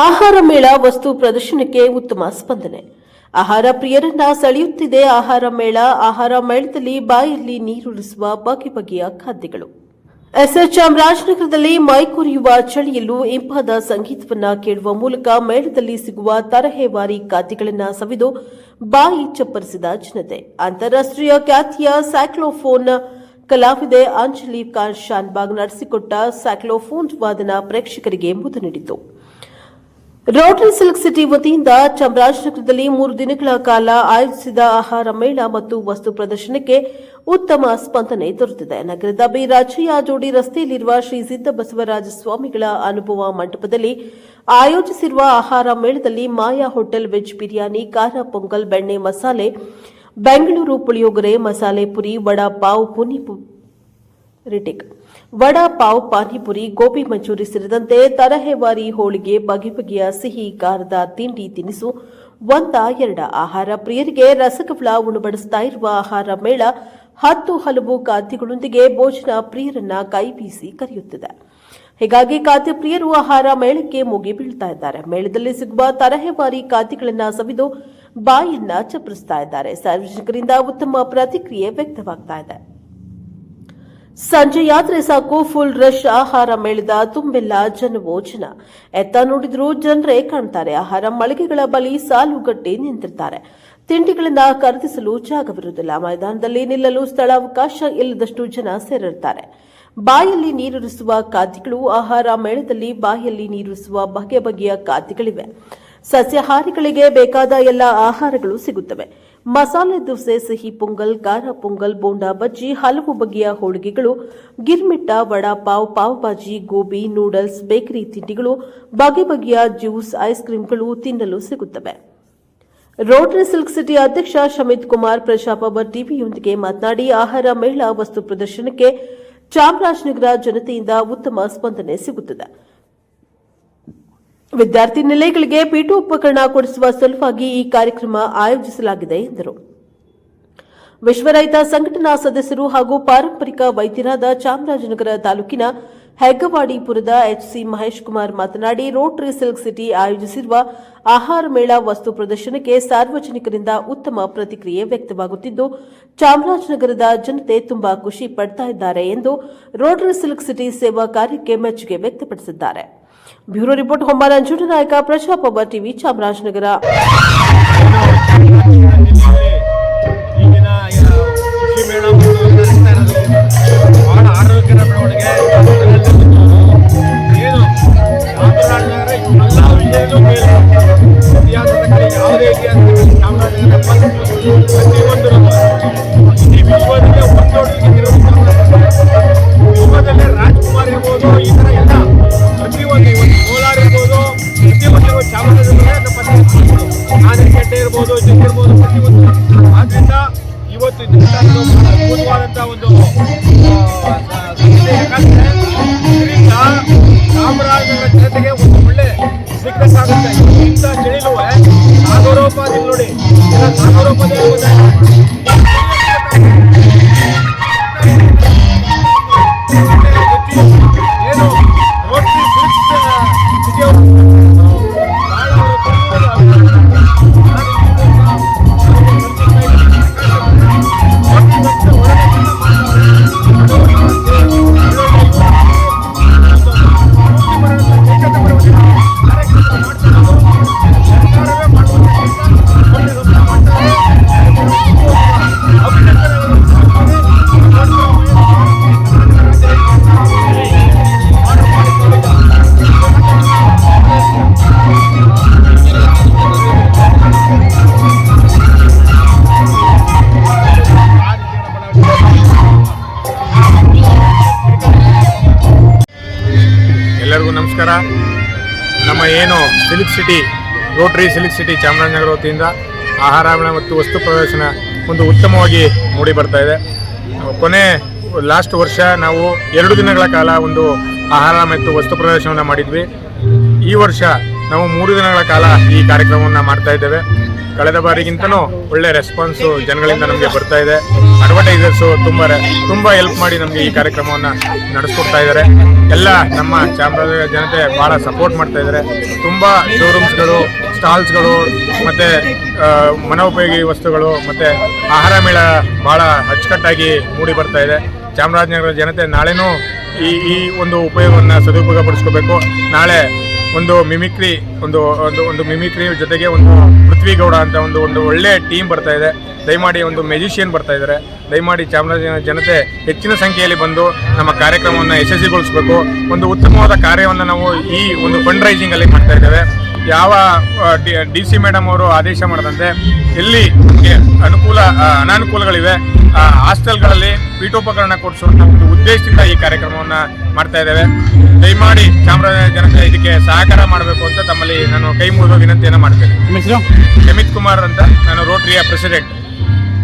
ಆಹಾರ ಮೇಳ ವಸ್ತು ಪ್ರದರ್ಶನಕ್ಕೆ ಉತ್ತಮ ಸ್ಪಂದನೆ. ಆಹಾರ ಪ್ರಿಯರನ್ನ ಸೆಳೆಯುತ್ತಿದೆ ಆಹಾರ ಮೇಳ. ಆಹಾರ ಮೇಳದಲ್ಲಿ ಬಾಯಲ್ಲಿ ನೀರುಳಿಸುವ ಬಗೆ ಬಗೆಯ ಖಾದ್ಯಗಳು. ಎಸ್ಎಸ್ ಚಾಮರಾಜನಗರದಲ್ಲಿ ಮೈಕೊರೆಯುವ ಚಳಿಯಲ್ಲೂ ಇಂಪಾದ ಸಂಗೀತವನ್ನ ಕೇಳುವ ಮೂಲಕ ಮೇಳದಲ್ಲಿ ಸಿಗುವ ತರಹೇವಾರಿ ಖಾದ್ಯಗಳನ್ನು ಸವಿದು ಬಾಯಿ ಚಪ್ಪರಿಸಿದ ಜನತೆ. ಅಂತಾರಾಷ್ಟ್ರೀಯ ಖ್ಯಾತಿಯ ಸ್ಯಾಕ್ಲೋಫೋನ್ ಕಲಾವಿದೆ ಅಂಜಲಿ ಖಾನ್ ಶಾನ್ಬಾಗ್ ನಡೆಸಿಕೊಟ್ಟ ಸ್ಯಾಕ್ಲೋಫೋನ್ ವಾದನ ಪ್ರೇಕ್ಷಕರಿಗೆ ಮುದ ನೀಡಿತು. ರೋಟರಿ ಸಿಲ್ಕ್ ಸಿಟಿ ವತಿಯಿಂದ ಚಾಮರಾಜನಗರದಲ್ಲಿ 3 ದಿನಗಳ ಕಾಲ ಆಯೋಜಿಸಿದ ಆಹಾರ ಮೇಳ ಮತ್ತು ವಸ್ತು ಪ್ರದರ್ಶನಕ್ಕೆ ಉತ್ತಮ ಸ್ಪಂದನೆ ದೊರೆತಿದೆ. ನಗರದ ಬಿ ರಾಜಯ್ಯ ಜೋಡಿ ರಸ್ತೆಯಲ್ಲಿರುವ ಶ್ರೀ ಸಿದ್ದ ಬಸವರಾಜ ಸ್ವಾಮಿಗಳ ಅನುಭವ ಮಂಟಪದಲ್ಲಿ ಆಯೋಜಿಸಿರುವ ಆಹಾರ ಮೇಳದಲ್ಲಿ ಮಾಯಾ ಹೋಟೆಲ್ ವೆಜ್ ಬಿರಿಯಾನಿ, ಖಾರ ಪೊಂಗಲ್, ಬೆಣ್ಣೆ ಮಸಾಲೆ, ಬೆಂಗಳೂರು ಪುಳಿಯೋಗರೆ, ಮಸಾಲೆ ಪುರಿ, ವಡಾ ಪಾವ್, ಪಾನಿಪುರಿ, ಗೋಬಿ ಮಂಚೂರಿ ಸೇರಿದಂತೆ ತರಹೇವಾರಿ ಹೋಳಿಗೆ, ಬಗೆ ಬಗೆಯ ಸಿಹಿ ಖಾರದ ತಿಂಡಿ ತಿನಿಸು, ಎರಡ ಆಹಾರ ಪ್ರಿಯರಿಗೆ ರಸಗವಳ ಉಣಬಡಿಸ್ತಾ ಇರುವ ಆಹಾರ ಮೇಳ 10 ಹಲವು ಖಾದ್ಯಗಳೊಂದಿಗೆ ಭೋಜನ ಪ್ರಿಯರನ್ನ ಕೈಬೀಸಿ ಕರೆಯುತ್ತಿದೆ. ಹೀಗಾಗಿ ಖಾದ್ಯ ಪ್ರಿಯರು ಆಹಾರ ಮೇಳಕ್ಕೆ ಮುಗಿ ಬೀಳ್ತಾ ಇದ್ದಾರೆ. ಮೇಳದಲ್ಲಿ ಸಿಗುವ ತರಹೇವಾರಿ ಖಾದ್ಯಗಳನ್ನು ಸವಿದು ಬಾಯನ್ನ ಚಪ್ಪರಿಸ್ತಾ ಇದ್ದಾರೆ. ಸಾರ್ವಜನಿಕರಿಂದ ಉತ್ತಮ ಪ್ರತಿಕ್ರಿಯೆ ವ್ಯಕ್ತವಾಗ್ತಾ ಇದೆ. ಸಂಜೆಯಾದ್ರೆ ಸಾಕು ಫುಲ್ ರಶ್. ಆಹಾರ ಮೇಳದ ತುಂಬೆಲ್ಲ ಜನವೋ ಜನ. ಎತ್ತ ನೋಡಿದ್ರೂ ಜನರೇ ಕಾಣ್ತಾರೆ. ಆಹಾರ ಮಳಿಗೆಗಳ ಬಳಿ ಸಾಲುಗಟ್ಟಿ ನಿಂತಿರ್ತಾರೆ. ತಿಂಡಿಗಳನ್ನ ಖರೀದಿಸಲು ಜಾಗವಿರುವುದಿಲ್ಲ. ಮೈದಾನದಲ್ಲಿ ನಿಲ್ಲಲು ಸ್ಥಳಾವಕಾಶ ಇಲ್ಲದಷ್ಟು ಜನ ಸೇರಿರ್ತಾರೆ. ಬಾಯಲ್ಲಿ ನೀರುರಿಸುವ ಖಾದ್ಯಗಳು. ಆಹಾರ ಮೇಳದಲ್ಲಿ ಬಾಯಲ್ಲಿ ನೀರುರಿಸುವ ಬಗೆ ಬಗೆಯ ಖಾದ್ಯಗಳಿವೆ. ಸಸ್ಯಾಹಾರಿಗಳಿಗೆ ಬೇಕಾದ ಎಲ್ಲ ಆಹಾರಗಳು ಸಿಗುತ್ತವೆ. ಮಸಾಲೆ ದೋಸೆ, ಸಿಹಿ ಪೊಂಗಲ್, ಖಾರ ಪೊಂಗಲ್, ಬೋಂಡಾ ಬಜ್ಜಿ, ಹಲವು ಬಗೆಯ ಹೋಳಿಗೆಗಳು, ಗಿರ್ಮಿಟ್ಟ, ವಡಾ ಪಾವ್ ಭಾಜಿ, ಗೋಬಿ, ನೂಡಲ್ಸ್, ಬೇಕರಿ ತಿಂಡಿಗಳು, ಬಗೆ ಬಗೆಯ ಜ್ಯೂಸ್, ಐಸ್ ಕ್ರೀಂಗಳು ತಿನ್ನಲು ಸಿಗುತ್ತವೆ. ರೋಟರಿ ಸಿಲ್ಕ್ ಸಿಟಿ ಅಧ್ಯಕ್ಷ ಶಮಿತ್ ಕುಮಾರ್ ಪ್ರಜಾಪವರ್ ಟಿವಿಯೊಂದಿಗೆ ಮಾತನಾಡಿ, ಆಹಾರ ಮೇಳ ವಸ್ತು ಪ್ರದರ್ಶನಕ್ಕೆ ಚಾಮರಾಜನಗರ ಜನತೆಯಿಂದ ಉತ್ತಮ ಸ್ಪಂದನೆ ಸಿಗುತ್ತದೆ. ವಿದ್ಯಾರ್ಥಿ ನಿಲಯಗಳಿಗೆ ಪೀಠೋಪಕರಣ ಕೊಡಿಸುವ ಸಲುವಾಗಿ ಈ ಕಾರ್ಯಕ್ರಮ ಆಯೋಜಿಸಲಾಗಿದೆ ಎಂದರು. ವಿಶ್ವ ರೈತ ಸಂಘಟನಾ ಸದಸ್ಯರು ಹಾಗೂ ಪಾರಂಪರಿಕ ವೈದ್ಯರಾದ ಚಾಮರಾಜನಗರ ತಾಲೂಕಿನ ಹೆಗ್ಗವಾಡಿಪುರದ ಎಚ್ಸಿ ಮಹೇಶ್ ಕುಮಾರ್ ಮಾತನಾಡಿ, ರೋಟರಿ ಸಿಲ್ಕ್ ಸಿಟಿ ಆಯೋಜಿಸಿರುವ ಆಹಾರ ಮೇಳ ವಸ್ತು ಪ್ರದರ್ಶನಕ್ಕೆ ಸಾರ್ವಜನಿಕರಿಂದ ಉತ್ತಮ ಪ್ರತಿಕ್ರಿಯೆ ವ್ಯಕ್ತವಾಗುತ್ತಿದ್ದು, ಚಾಮರಾಜನಗರದ ಜನತೆ ತುಂಬಾ ಖುಷಿ ಪಡ್ತಾ ಇದ್ದಾರೆ ಎಂದು ರೋಟರಿ ಸಿಲ್ಕ್ ಸಿಟಿ ಸೇವಾ ಕಾರ್ಯಕ್ಕೆ ಮೆಚ್ಚುಗೆ ವ್ಯಕ್ತಪಡಿಸಿದ್ದಾರೆ. ಬ್ಯೂರೋ ರಿಪೋರ್ಟ್ ಹೊಂಬಾಲ ನಾಯಕ, ಪ್ರಜಾಪವರ್ ಟಿವಿ, ಚಾಮರಾಜನಗರ. ರಾಜ್ಕುಮಾರ್ ಇರ್ಬೋದು, ಈ ತರ ಎಲ್ಲ ಪ್ರತಿಯೊಂದು ಕೋಲಾರ ಇರ್ಬೋದು, ಪ್ರತಿಯೊಂದು ಚಾಮರಾಜನಗರ ಆನೆಕಟ್ಟೆ ಇರ್ಬೋದು, ಜಗ್ಗಿರ್ಬೋದು, ಪ್ರತಿಯೊಂದು. ಆದ್ರಿಂದ ಇವತ್ತು ಅದ್ಭುತವಾದಂತಹ ಒಂದು ಇದರಿಂದ ಚಾಮರಾಜನಗರ ಜನತೆಗೆ ಒಂದು ಒಳ್ಳೆ ಸಿಗ್ನೆಸ್ ಆಗುತ್ತೆ. ಇಂಥ ಚಳಿಲೂ ನಾಗರೋಪಾದಿ ನೋಡಿ, ನಾಗರೋಪಾದಿ ಏನು ರೋಟರಿ ಎಲ್ಲರಿಗೂ ನಮಸ್ಕಾರ. ನಮ್ಮ ಏನು silk city, Rotary silk city Chamarajanagar ವತಿಯಿಂದ ಆಹಾರ ಮೇಳ ಮತ್ತು ವಸ್ತು ಪ್ರದರ್ಶನ ಒಂದು ಉತ್ತಮವಾಗಿ ಮೂಡಿ ಬರ್ತಾ ಇದೆ. ಲಾಸ್ಟ್ ವರ್ಷ ನಾವು 2 ದಿನಗಳ ಕಾಲ ಒಂದು ಆಹಾರ ಮತ್ತು ವಸ್ತು ಪ್ರದರ್ಶನವನ್ನು ಮಾಡಿದ್ವಿ. ಈ ವರ್ಷ ನಾವು 3 ದಿನಗಳ ಕಾಲ ಈ ಕಾರ್ಯಕ್ರಮವನ್ನು ಮಾಡ್ತಾ ಇದ್ದೇವೆ. ಕಳೆದ ಬಾರಿಗಿಂತನೂ ಒಳ್ಳೆ ರೆಸ್ಪಾನ್ಸು ಜನಗಳಿಂದ ನಮಗೆ ಬರ್ತಾ ಇದೆ. ಅಡ್ವರ್ಟೈಸರ್ಸು ತುಂಬ ಹೆಲ್ಪ್ ಮಾಡಿ ನಮಗೆ ಈ ಕಾರ್ಯಕ್ರಮವನ್ನು ನಡೆಸ್ಕೊಡ್ತಾ ಇದ್ದಾರೆ. ಎಲ್ಲ ನಮ್ಮ ಚಾಮರಾಜನಗರ ಜನತೆ ಭಾಳ ಸಪೋರ್ಟ್ ಮಾಡ್ತಾ ಇದ್ದಾರೆ. ತುಂಬ ಶೋರೂಮ್ಸ್ಗಳು, ಸ್ಟಾಲ್ಸ್ಗಳು ಮತ್ತು ಮನೋಪಯೋಗಿ ವಸ್ತುಗಳು ಮತ್ತು ಆಹಾರ ಮೇಳ ಭಾಳ ಅಚ್ಚುಕಟ್ಟಾಗಿ ಮೂಡಿ ಬರ್ತಾ ಇದೆ. ಚಾಮರಾಜನಗರ ಜನತೆ ನಾಳೆನೂ ಈ ಒಂದು ಉಪಯೋಗವನ್ನು ಸದುಪಯೋಗಪಡಿಸ್ಕೋಬೇಕು. ನಾಳೆ ಒಂದು ಮಿಮಿಕ್ರಿ ಒಂದು ಮಿಮಿಕ್ರಿ ಜೊತೆಗೆ ಒಂದು ಪೃಥ್ವಿಗೌಡ ಅಂತ ಒಂದು ಒಳ್ಳೆ ಟೀಮ್ ಬರ್ತಾ ಇದೆ. ದಯಮಾಡಿ ಒಂದು ಮ್ಯೂಸಿಷಿಯನ್ ಬರ್ತಾ ಇದ್ದಾರೆ. ದಯಮಾಡಿ ಚಾಮರಾಜನಗರ ಜನತೆ ಹೆಚ್ಚಿನ ಸಂಖ್ಯೆಯಲ್ಲಿ ಬಂದು ನಮ್ಮ ಕಾರ್ಯಕ್ರಮವನ್ನು ಯಶಸ್ವಿಗೊಳಿಸಬೇಕು. ಒಂದು ಉತ್ತಮವಾದ ಕಾರ್ಯವನ್ನು ನಾವು ಈ ಒಂದು ಫಂಡ್ ರೈಸಿಂಗಲ್ಲಿ ಮಾಡ್ತಾ ಇದ್ದೇವೆ. ಯಾವ DC ಮೇಡಮ್ ಅವರು ಆದೇಶ ಮಾಡದಂತೆ ಎಲ್ಲಿ ನಮಗೆ ಅನಾನುಕೂಲಗಳಿವೆ ಹಾಸ್ಟೆಲ್ಗಳಲ್ಲಿ ಪೀಠೋಪಕರಣ ಕೊಡಿಸುವಂಥ ಒಂದು ಉದ್ದೇಶದಿಂದ ಈ ಕಾರ್ಯಕ್ರಮವನ್ನು ಮಾಡ್ತಾ ಇದ್ದೇವೆ. ದಯಮಾಡಿ ಚಾಮರಾಜನಗರ ಜನತೆ ಇದಕ್ಕೆ ಸಹಕಾರ ಮಾಡಬೇಕು ಅಂತ ತಮ್ಮಲ್ಲಿ ನಾನು ಕೈ ಮುಗಿದು ವಿನಂತಿಯನ್ನು ಮಾಡ್ತೇನೆ. ನಿಮ್ಮ ಹೆಸರು? ಅಮಿತ್ ಕುಮಾರ್ ಅಂತ, ನಾನು ರೋಟರಿಯ ಪ್ರೆಸಿಡೆಂಟ್.